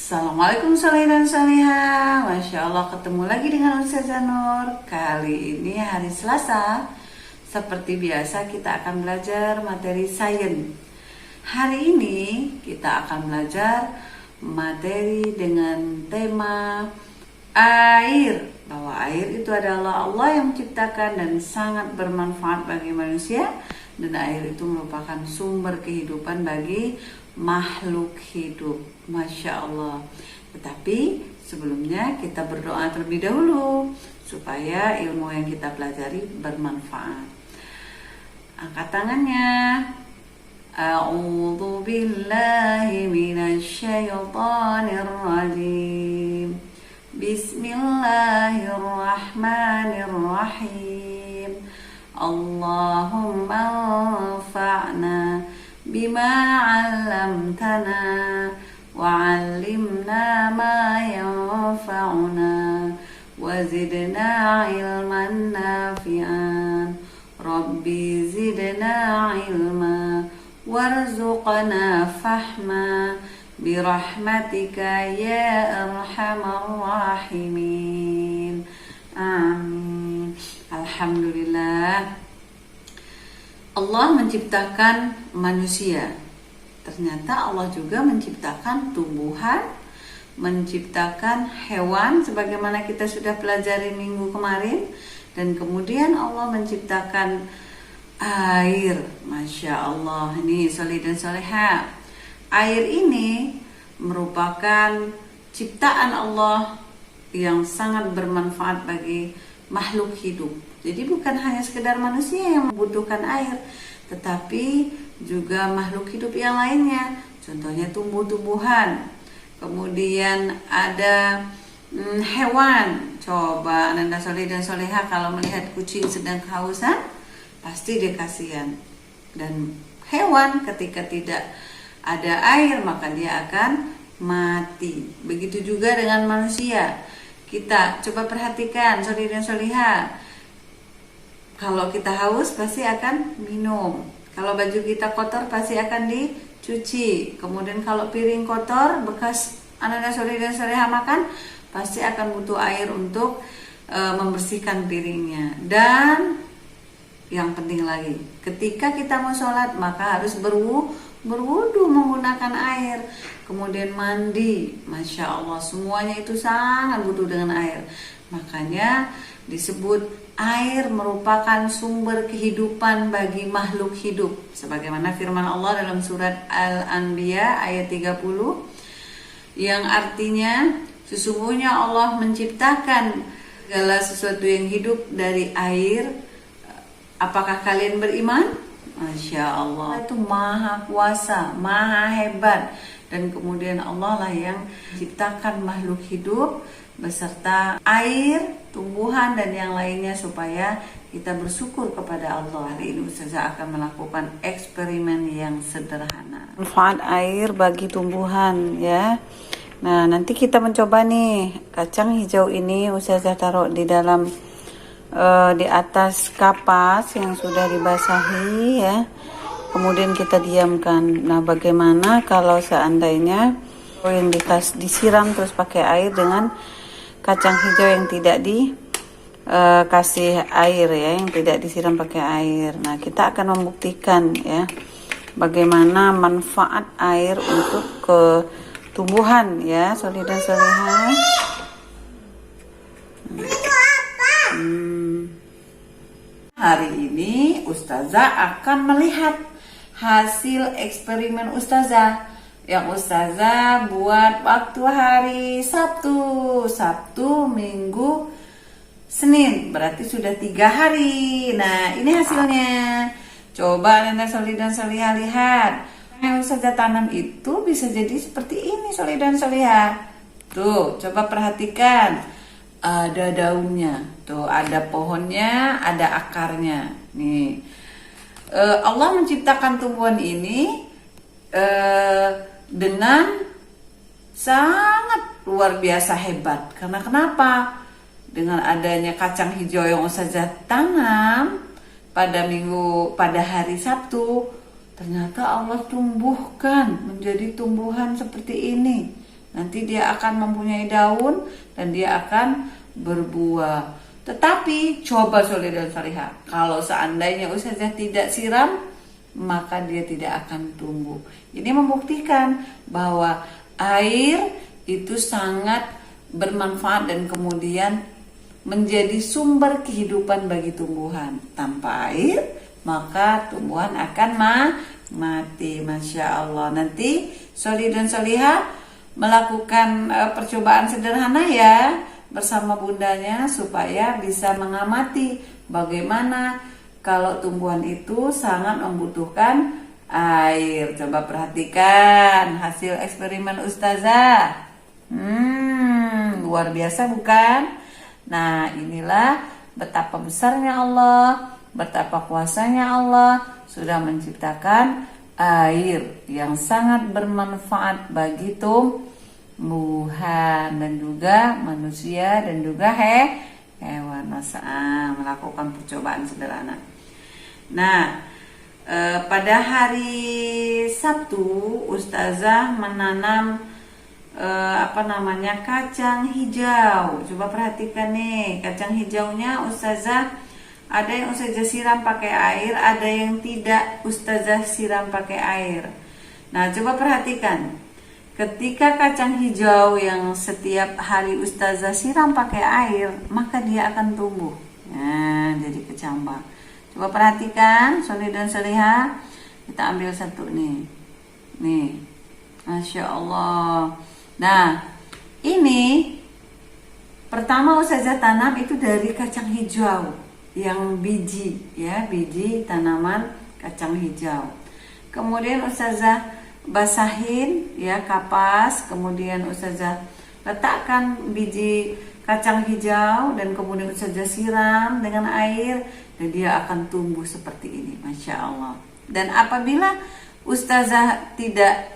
Assalamualaikum saleh dan salihah. Masya Allah, ketemu lagi dengan Ustazah Nur. Kali ini hari Selasa. Seperti biasa kita akan belajar materi sains. Hari ini kita akan belajar materi dengan tema air. Bahwa air itu adalah Allah yang menciptakan dan sangat bermanfaat bagi manusia. Dan air itu merupakan sumber kehidupan bagi makhluk hidup. Masya Allah. Tetapi sebelumnya kita berdoa terlebih dahulu supaya ilmu yang kita pelajari bermanfaat. Angkat tangannya. A'udzu billahi minasy syaithanir rajim. Bismillahirrahmanirrahim. Allahumma anfa'na bima 'allamtana wa'allimna ma yanfa'una wazidna 'ilman nafi'an. Rabbi zidna 'ilma warzuqna fahma birahmatika ya arhamar rahimin. Amin. Alhamdulillah, Allah menciptakan manusia. Ternyata Allah juga menciptakan tumbuhan, menciptakan hewan sebagaimana kita sudah pelajari minggu kemarin. Dan kemudian Allah menciptakan air. Masya Allah, ini soleh dan soleha. Air ini merupakan ciptaan Allah yang sangat bermanfaat bagi makhluk hidup. Jadi bukan hanya sekedar manusia yang membutuhkan air, tetapi juga makhluk hidup yang lainnya. Contohnya tumbuh-tumbuhan. Kemudian ada hewan. Coba Anda soleh dan soleha kalau melihat kucing sedang kehausan, pasti dia kasihan. Dan hewan ketika tidak ada air maka dia akan mati. Begitu juga dengan manusia. Kita coba perhatikan soleh dan soleha. Kalau kita haus pasti akan minum. Kalau baju kita kotor pasti akan dicuci. Kemudian kalau piring kotor bekas anak-anak soleh dan soleha makan, pasti akan butuh air untuk membersihkan piringnya. Dan yang penting lagi, ketika kita mau sholat maka harus berwudu menggunakan air. Kemudian mandi, Masya Allah, semuanya itu sangat butuh dengan air. Makanya disebut air merupakan sumber kehidupan bagi makhluk hidup. Sebagaimana firman Allah dalam surat Al-Anbiya ayat 30, yang artinya sesungguhnya Allah menciptakan segala sesuatu yang hidup dari air. Apakah kalian beriman? Masya Allah, itu maha kuasa, maha hebat. Dan kemudian Allah lah yang menciptakan makhluk hidup beserta air, tumbuhan dan yang lainnya supaya kita bersyukur kepada Allah. Hari ini Ustazah akan melakukan eksperimen yang sederhana. Manfaat air bagi tumbuhan ya. Nah, nanti kita mencoba nih kacang hijau ini Ustazah taruh di dalam di atas kapas yang sudah dibasahi ya. Kemudian kita diamkan. Nah, bagaimana kalau seandainya yang disiram terus pakai air dengan kacang hijau yang tidak dikasih air ya, yang tidak disiram pakai air. Nah, kita akan membuktikan ya bagaimana manfaat air untuk ke tumbuhan ya, soleh dan solehah. Hari ini Ustazah akan melihat hasil eksperimen Ustazah yang Ustazah buat waktu hari Sabtu, Minggu, Senin. Berarti sudah 3 hari. Nah, ini hasilnya. Coba Anda soleh dan solehah lihat. Yang Ustazah tanam itu bisa jadi seperti ini soleh dan solehah. Tuh, coba perhatikan. Ada daunnya. Tuh, ada pohonnya, ada akarnya. Nih. Allah menciptakan tumbuhan ini dengan sangat luar biasa hebat. Karena kenapa? Dengan adanya kacang hijau yang Ustazah tanam pada hari Sabtu, ternyata Allah tumbuhkan menjadi tumbuhan seperti ini. nanti dia akan mempunyai daun dan dia akan berbuah. Tetapi coba soleh dan solihah, kalau seandainya ustazah tidak siram, maka dia tidak akan tumbuh. Ini membuktikan bahwa air itu sangat bermanfaat dan kemudian menjadi sumber kehidupan bagi tumbuhan. Tanpa air, maka tumbuhan akan mati. Masya Allah. Nanti solih dan solihah melakukan percobaan sederhana ya bersama bundanya supaya bisa mengamati bagaimana kalau tumbuhan itu sangat membutuhkan air. Coba perhatikan hasil eksperimen ustazah. Luar biasa bukan? Nah, inilah betapa besarnya Allah, betapa kuasanya Allah sudah menciptakan air yang sangat bermanfaat bagi tumbuhan dan juga manusia dan juga hewan. Melakukan percobaan sederhana. Nah, pada hari Sabtu ustazah menanam kacang hijau. Coba perhatikan nih, kacang hijaunya ustazah ada yang ustazah siram pakai air, ada yang tidak ustazah siram pakai air. Nah, coba perhatikan. Ketika kacang hijau yang setiap hari ustazah siram pakai air, maka dia akan tumbuh. Nah, jadi kecambah. Coba perhatikan, soleh dan solehah. Kita ambil satu nih. Nih. Masya Allah. Nah, ini pertama ustazah tanam itu dari kacang hijau yang biji ya, biji tanaman kacang hijau. Kemudian ustazah basahin ya, kapas, kemudian ustazah letakkan biji kacang hijau dan kemudian ustazah siram dengan air dan dia akan tumbuh seperti ini. Masya Allah. Dan apabila ustazah tidak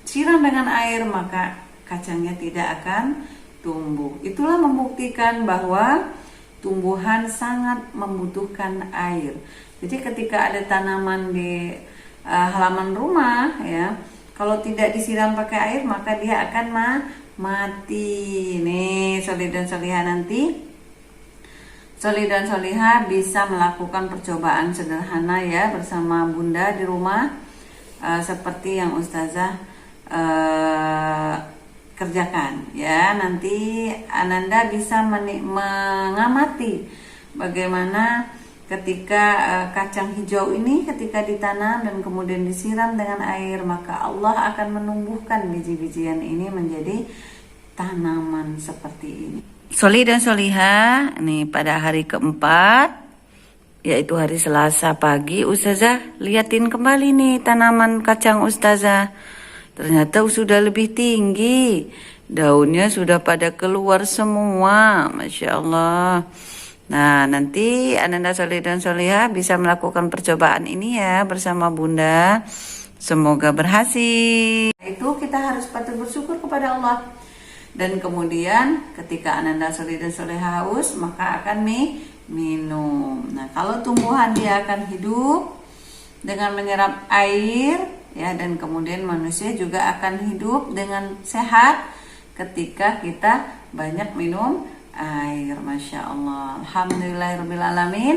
siram dengan air, maka kacangnya tidak akan tumbuh. Itulah membuktikan bahwa tumbuhan sangat membutuhkan air. Jadi ketika ada tanaman di halaman rumah ya, kalau tidak disiram pakai air maka dia akan mati. Nih, solih dan solihah, nanti solih dan solihah bisa melakukan percobaan sederhana ya bersama bunda di rumah, seperti yang ustazah kerjakan ya. Nanti Ananda bisa mengamati bagaimana ketika kacang hijau ini ketika ditanam dan kemudian disiram dengan air, maka Allah akan menumbuhkan biji-bijian ini menjadi tanaman seperti ini. Solih dan solihah, nih pada hari keempat, yaitu hari Selasa pagi, ustazah liatin kembali nih tanaman kacang ustazah. Ternyata sudah lebih tinggi, daunnya sudah pada keluar semua, Masya Allah. Nah, nanti Ananda solih dan solihah bisa melakukan percobaan ini ya bersama bunda. Semoga berhasil. Itu kita harus patut bersyukur kepada Allah. Dan kemudian ketika Ananda solih dan solihah haus, maka akan minum. Nah, kalau tumbuhan dia akan hidup dengan menyerap air ya, dan kemudian manusia juga akan hidup dengan sehat ketika kita banyak minum air. Masya Allah. Alhamdulillahirrabbilalamin.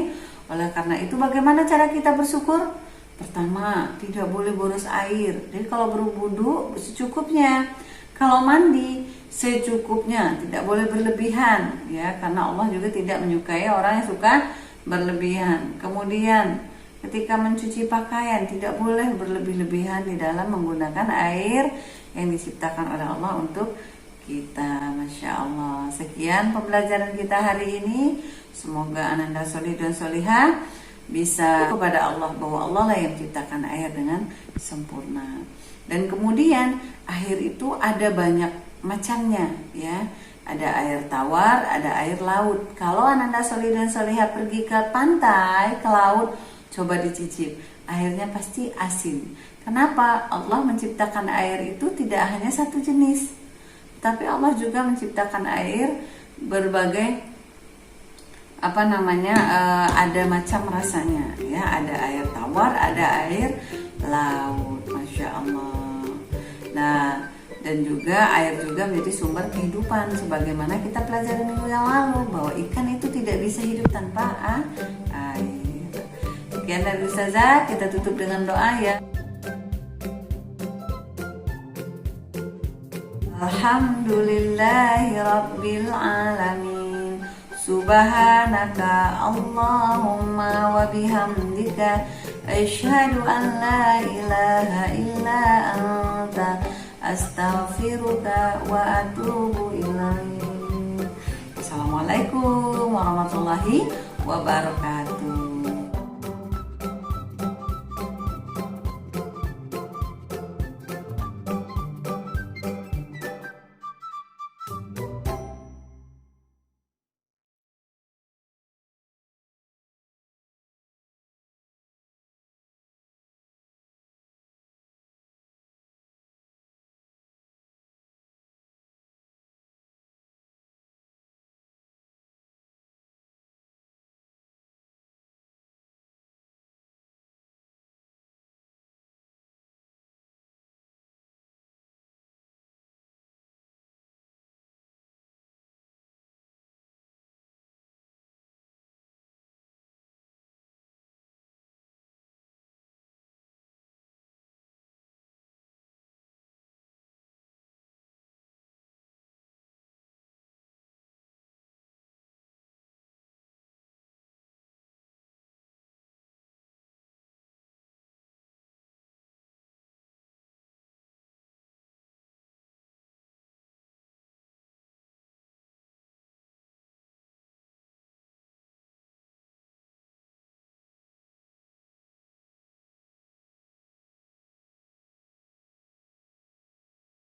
Oleh karena itu, bagaimana cara kita bersyukur? Pertama, tidak boleh boros air. Jadi kalau berwudu secukupnya, kalau mandi secukupnya, tidak boleh berlebihan ya, karena Allah juga tidak menyukai orang yang suka berlebihan. Kemudian ketika mencuci pakaian tidak boleh berlebih-lebihan di dalam menggunakan air yang diciptakan oleh Allah untuk kita. Masya Allah. Sekian pembelajaran kita hari ini. Semoga Ananda solih dan solihah bisa kepada Allah bahwa Allah lah yang menciptakan air dengan sempurna. Dan kemudian air itu ada banyak macamnya ya. Ada air tawar, ada air laut. Kalau Ananda solih dan solihah pergi ke pantai, ke laut, coba dicicip, airnya pasti asin. Kenapa? Allah menciptakan air itu tidak hanya satu jenis, tapi Allah juga menciptakan air berbagai ada macam rasanya ya. Ada air tawar, ada air laut. Masya Allah. Nah, Dan juga air juga menjadi sumber kehidupan, sebagaimana kita pelajari minggu yang lalu bahwa ikan itu tidak bisa hidup tanpa air. Sekian dari Ustazah, kita tutup dengan doa ya. Alhamdulillahi Rabbil Alamin. Subhanaka Allahumma wa bihamdika asyhadu an la ilaha illa anta astaghfiruka wa atubu ilaik. Assalamualaikum warahmatullahi wabarakatuh.